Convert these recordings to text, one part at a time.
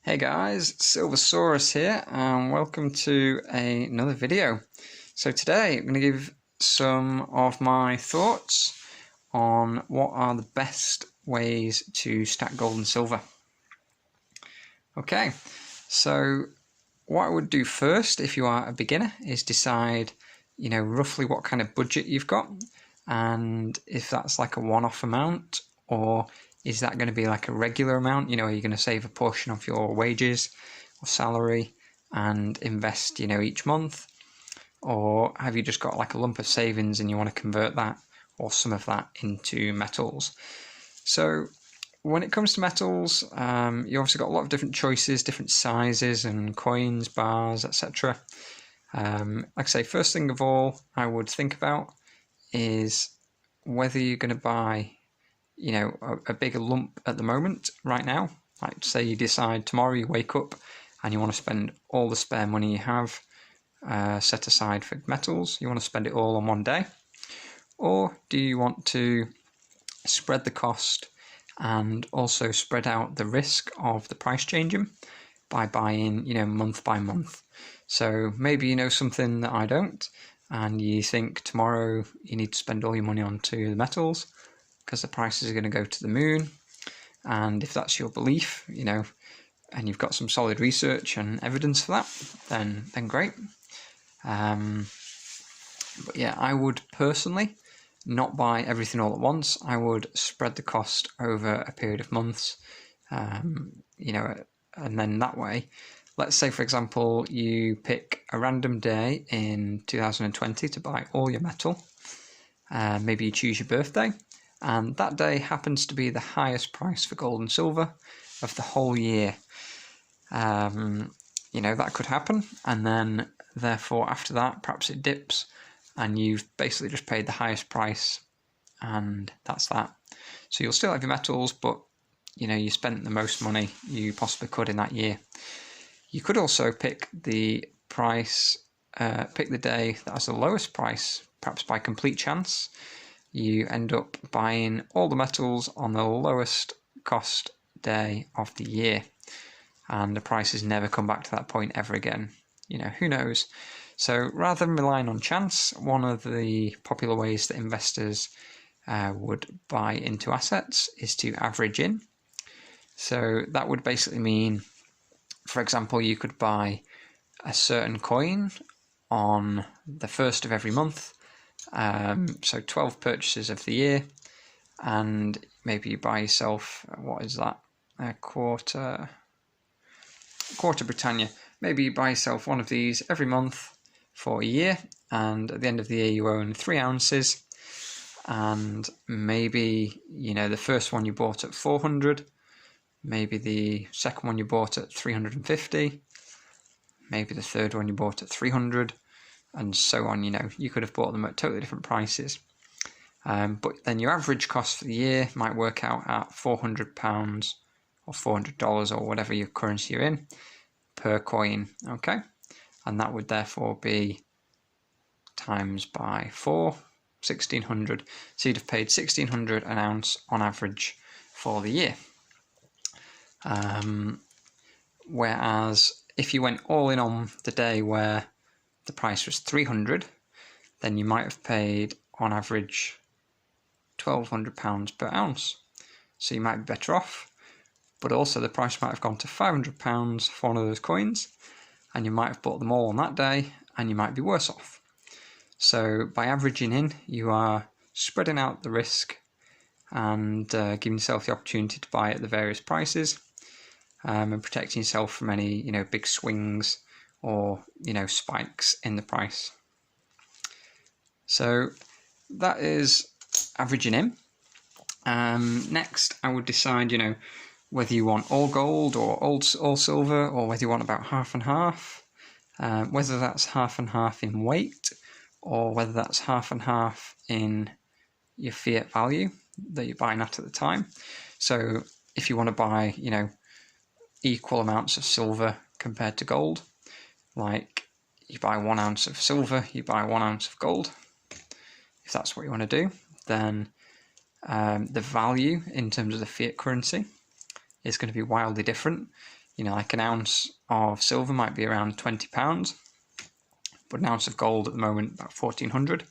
Hey guys, Silversaurus here and welcome to another video. So today I'm going to give some of my thoughts on what are the best ways to stack gold and silver. Okay, so what I would do first if you are a beginner is decide, roughly what kind of budget you've got and if that's like a one-off amount or is that going to be like a regular amount? Are you going to save a portion of your wages or salary and invest, each month? Or have you just got like a lump of savings and you want to convert that or some of that into metals? So when it comes to metals, you obviously got a lot of different choices, different sizes and coins, bars, etc. Like I say, first thing of all, I would think about is whether you're going to buy a bigger lump at the moment right now. Like say you decide tomorrow you wake up and you want to spend all the spare money you have set aside for metals. You want to spend it all on one day. Or do you want to spread the cost and also spread out the risk of the price changing by buying, month by month. So maybe you know something that I don't and you think tomorrow you need to spend all your money onto the metals because the prices are going to go to the moon. And if that's your belief, and you've got some solid research and evidence for that, then great. But yeah, I would personally not buy everything all at once. I would spread the cost over a period of months, and then that way, let's say for example, you pick a random day in 2020 to buy all your metal. Maybe you choose your birthday. And that day happens to be the highest price for gold and silver of the whole year. That could happen. And then, therefore, after that, perhaps it dips and you've basically just paid the highest price and that's that. So you'll still have your metals, but, you spent the most money you possibly could in that year. You could also pick the price, pick the day that has the lowest price, perhaps by complete chance. You end up buying all the metals on the lowest cost day of the year and the prices never come back to that point ever again. Who knows? So rather than relying on chance, one of the popular ways that investors would buy into assets is to average in. So that would basically mean, for example, you could buy a certain coin on the first of every month. So 12 purchases of the year, and maybe you buy yourself, what is that, a quarter Britannia. Maybe you buy yourself one of these every month for a year, and at the end of the year you own 3 ounces, and maybe, the first one you bought at 400, maybe the second one you bought at 350, maybe the third one you bought at 300, and so on. You could have bought them at totally different prices. But then your average cost for the year might work out at £400 or $400 or whatever your currency you're in per coin, okay? And that would therefore be times by 4, 1,600. So you'd have paid 1,600 an ounce on average for the year. Whereas if you went all in on the day where the price was 300, then you might have paid on average £1,200 per ounce. So you might be better off, but also the price might have gone to £500 for one of those coins, and you might have bought them all on that day, and you might be worse off. So by averaging in, you are spreading out the risk and giving yourself the opportunity to buy at the various prices, and protecting yourself from any big swings or spikes in the price. So that is averaging in. Next I would decide whether you want all gold or all silver, or whether you want about half and half, whether that's half and half in weight or whether that's half and half in your fiat value that you're buying at the time. So if you want to buy equal amounts of silver compared to gold, like you buy 1 ounce of silver, you buy 1 ounce of gold, if that's what you want to do, then the value in terms of the fiat currency is going to be wildly different. You know, like an ounce of silver might be around £20, but an ounce of gold at the moment about 1400.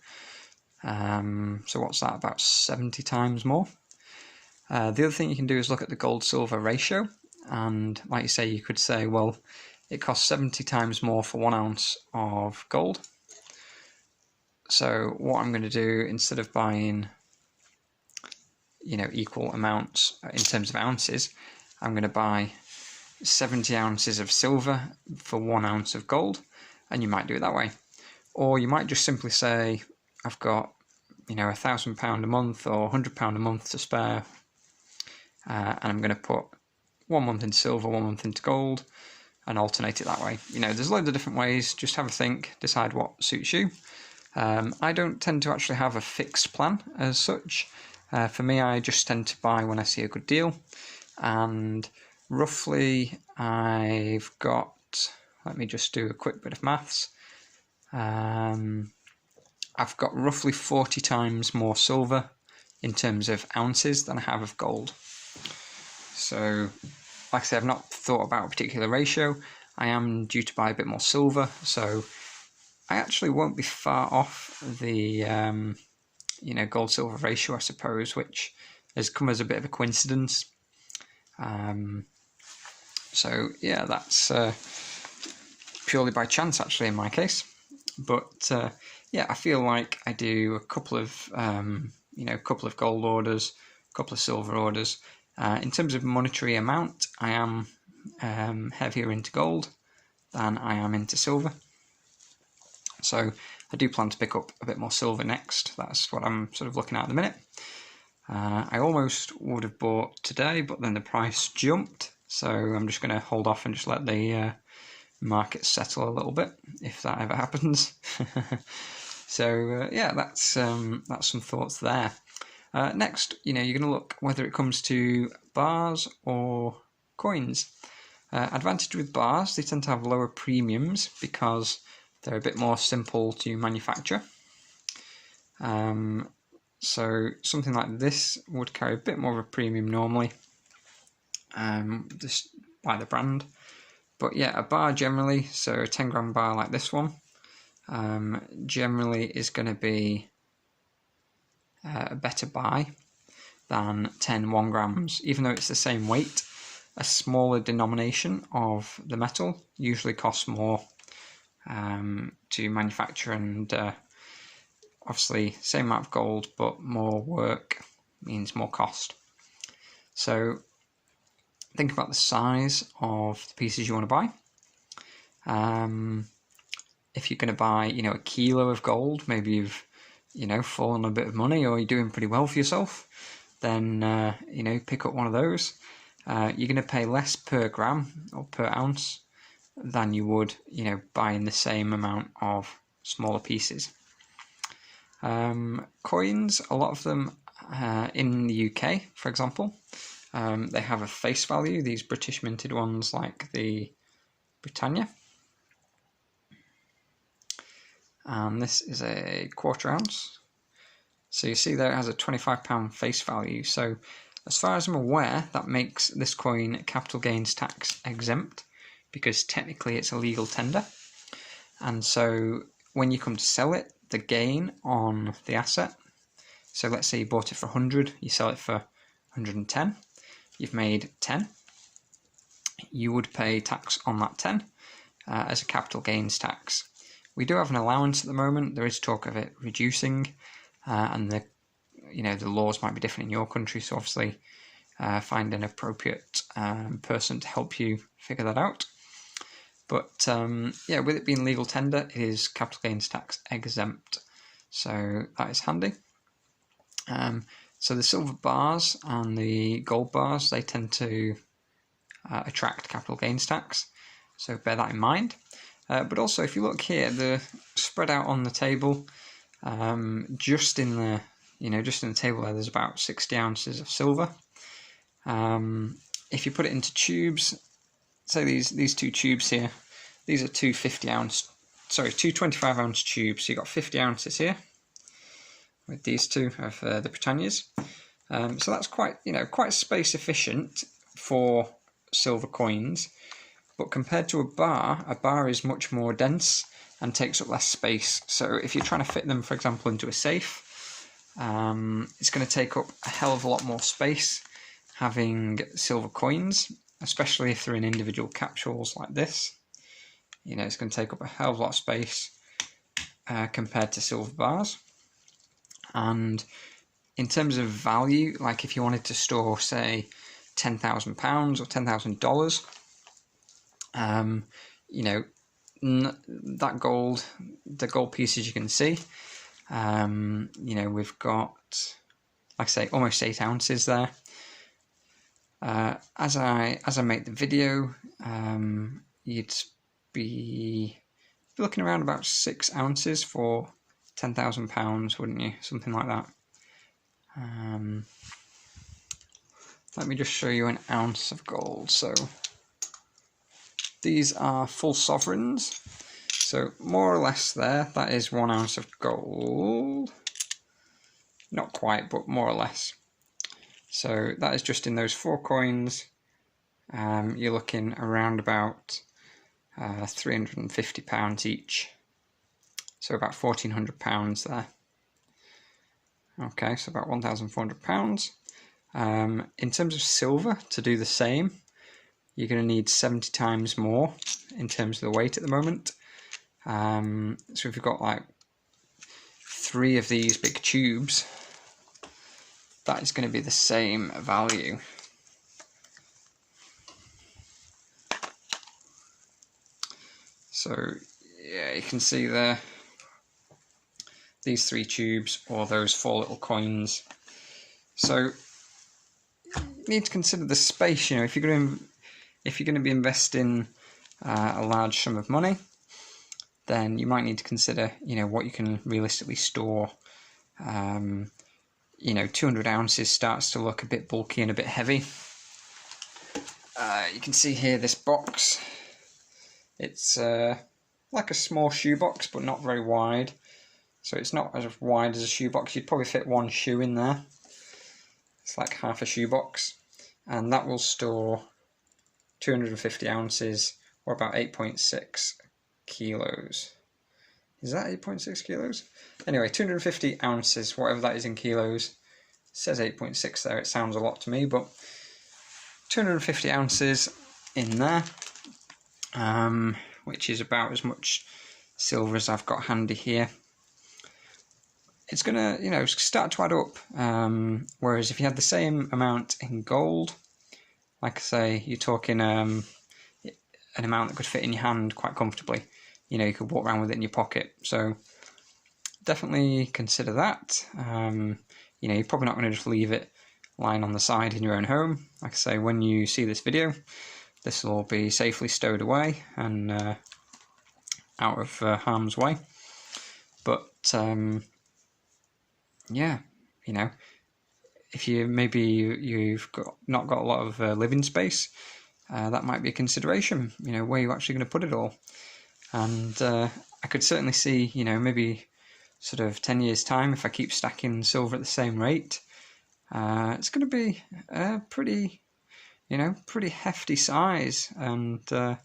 So what's that? About 70 times more. The other thing you can do is look at the gold-silver ratio, and like you say, you could say, well, it costs 70 times more for 1 ounce of gold. So what I'm going to do, instead of buying, you know, equal amounts in terms of ounces, I'm going to buy 70 ounces of silver for 1 ounce of gold, and you might do it that way. Or you might just simply say, I've got, you know, £1,000 a month or £100 a month to spare, and I'm going to put 1 month into silver, 1 month into gold, and alternate it that way. You know, there's loads of different ways. Just have a think, decide what suits you. I don't tend to actually have a fixed plan as such. For me, I just tend to buy when I see a good deal, and roughly I've got, let me just do a quick bit of maths. I've got roughly 40 times more silver in terms of ounces than I have of gold. So, like I said, I've not thought about a particular ratio. I am due to buy a bit more silver, so I actually won't be far off the you know, gold-silver ratio, I suppose, which has come as a bit of a coincidence. So yeah, that's purely by chance, actually, in my case. But yeah, I feel like I do a couple of you know, a couple of gold orders, a couple of silver orders. In terms of monetary amount, I am heavier into gold than I am into silver. So I do plan to pick up a bit more silver next. That's what I'm sort of looking at the minute. I almost would have bought today, but then the price jumped. So I'm just going to hold off and just let the market settle a little bit, if that ever happens. So yeah, that's some thoughts there. Next, you know, you're going to look whether it comes to bars or coins. Advantage with bars, they tend to have lower premiums because they're a bit more simple to manufacture. So something like this would carry a bit more of a premium normally, just by the brand. But yeah, a bar generally, so a 10-gram bar like this one, generally is going to be a better buy than 10 1 grams, even though it's the same weight. A smaller denomination of the metal usually costs more to manufacture, and obviously same amount of gold but more work means more cost. So think about the size of the pieces you want to buy. If you're going to buy, you know, a kilo of gold, maybe you've, you know, fallen a bit of money or you're doing pretty well for yourself, then you know, pick up one of those. You're going to pay less per gram or per ounce than you would, you know, buying the same amount of smaller pieces. Coins, a lot of them in the UK, for example, they have a face value, these British minted ones like the Britannia. And this is a 1/4 ounce. So you see there it has a £25 face value. So as far as I'm aware, that makes this coin capital gains tax exempt, because technically it's a legal tender. And so when you come to sell it, the gain on the asset, so let's say you bought it for 100, you sell it for 110, you've made 10, you would pay tax on that 10 as a capital gains tax. We do have an allowance at the moment. There is talk of it reducing, and the laws might be different in your country, so obviously find an appropriate person to help you figure that out. But yeah, with it being legal tender, it is capital gains tax exempt, so that is handy. So the silver bars and the gold bars, they tend to attract capital gains tax, so bear that in mind. But also, if you look here, the spread out on the table, just in the table there's about 60 ounces of silver. If you put it into tubes, say these two tubes here, these are two 25 ounce tubes. So you've got 50 ounces here with these two of the Britannias. So that's quite space efficient for silver coins, but compared to a bar is much more dense and takes up less space. So if you're trying to fit them, for example, into a safe, it's going to take up a hell of a lot more space having silver coins, especially if they're in individual capsules like this. You know, it's going to take up a hell of a lot of space compared to silver bars. And in terms of value, like if you wanted to store, say, £10,000 or $10,000, you know, that gold, the gold pieces you can see, you know, we've got, like I say, almost 8 ounces there. As I make the video, you'd be looking around about 6 ounces for £10,000, wouldn't you? Something like that. Let me just show you an ounce of gold. So these are full sovereigns. So more or less there, that is 1 ounce of gold. Not quite, but more or less. So that is just in those 4 coins. You're looking around about £350 each. So about £1,400 there. Okay, so about £1,400. In terms of silver, to do the same, you're going to need 70 times more in terms of the weight at the moment. So if you've got like 3 of these big tubes, that is going to be the same value. So yeah, you can see there, these 3 tubes or those 4 little coins. So you need to consider the space. You know, if you're going to be investing a large sum of money, then you might need to consider, you know, what you can realistically store. You know, 200 ounces starts to look a bit bulky and a bit heavy. You can see here this box. It's like a small shoebox, but not very wide. So it's not as wide as a shoebox. You'd probably fit 1 shoe in there. It's like half a shoebox. And that will store 250 ounces, or about 8.6 kilos. Is that 8.6 kilos? Anyway, 250 ounces, whatever that is in kilos. It says 8.6 there, it sounds a lot to me, but 250 ounces in there, which is about as much silver as I've got handy here. It's going to, you know, start to add up, whereas if you had the same amount in gold, like I say, you're talking an amount that could fit in your hand quite comfortably. You know, you could walk around with it in your pocket. So definitely consider that. You know, you're probably not going to just leave it lying on the side in your own home. Like I say, when you see this video, this will all be safely stowed away and out of harm's way. But yeah, you know, if you you've not got a lot of living space, that might be a consideration. You know, where you're actually going to put it all. And I could certainly see, you know, maybe sort of 10 years' time, if I keep stacking silver at the same rate, it's going to be a pretty, you know, pretty hefty size and a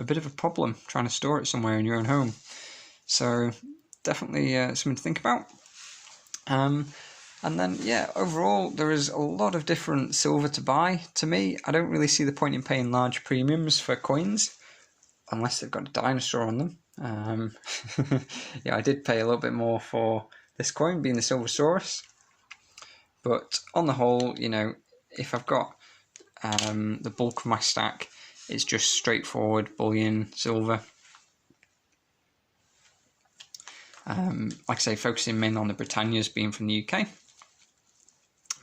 bit of a problem trying to store it somewhere in your own home. So definitely something to think about. And then, yeah, overall, there is a lot of different silver to buy. To me, I don't really see the point in paying large premiums for coins, unless they've got a dinosaur on them. Yeah, I did pay a little bit more for this coin, being the Silversaurus. But on the whole, you know, if I've got the bulk of my stack, it's just straightforward bullion silver. Like I say, focusing mainly on the Britannias being from the UK.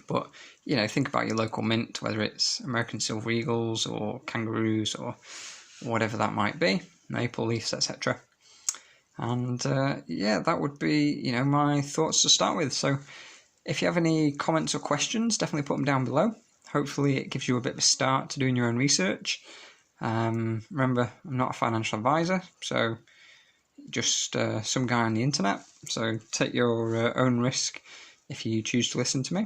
But, you know, think about your local mint, whether it's American Silver Eagles or Kangaroos or whatever that might be, Maple Leafs, etc. And yeah, that would be, you know, my thoughts to start with. So if you have any comments or questions, definitely put them down below. Hopefully it gives you a bit of a start to doing your own research. Remember, I'm not a financial advisor, so just some guy on the internet. So take your own risk if you choose to listen to me.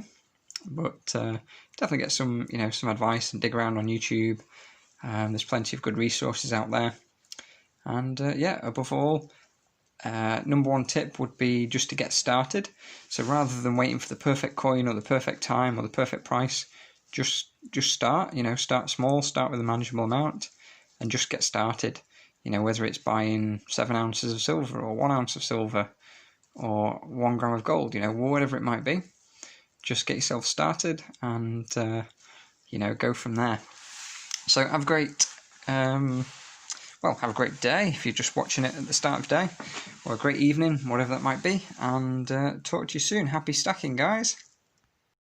But definitely get some, you know, some advice and dig around on YouTube There's plenty of good resources out there. And yeah, above all, number one tip would be just to get started. So rather than waiting for the perfect coin or the perfect time or the perfect price, just start. Start small, start with a manageable amount, and just get started. Whether it's buying 7 ounces of silver or 1 ounce of silver or 1 gram of gold, whatever it might be, just get yourself started and go from there. So have a great have a great day if you're just watching it at the start of the day, or a great evening, whatever that might be, and talk to you soon. Happy stacking, guys.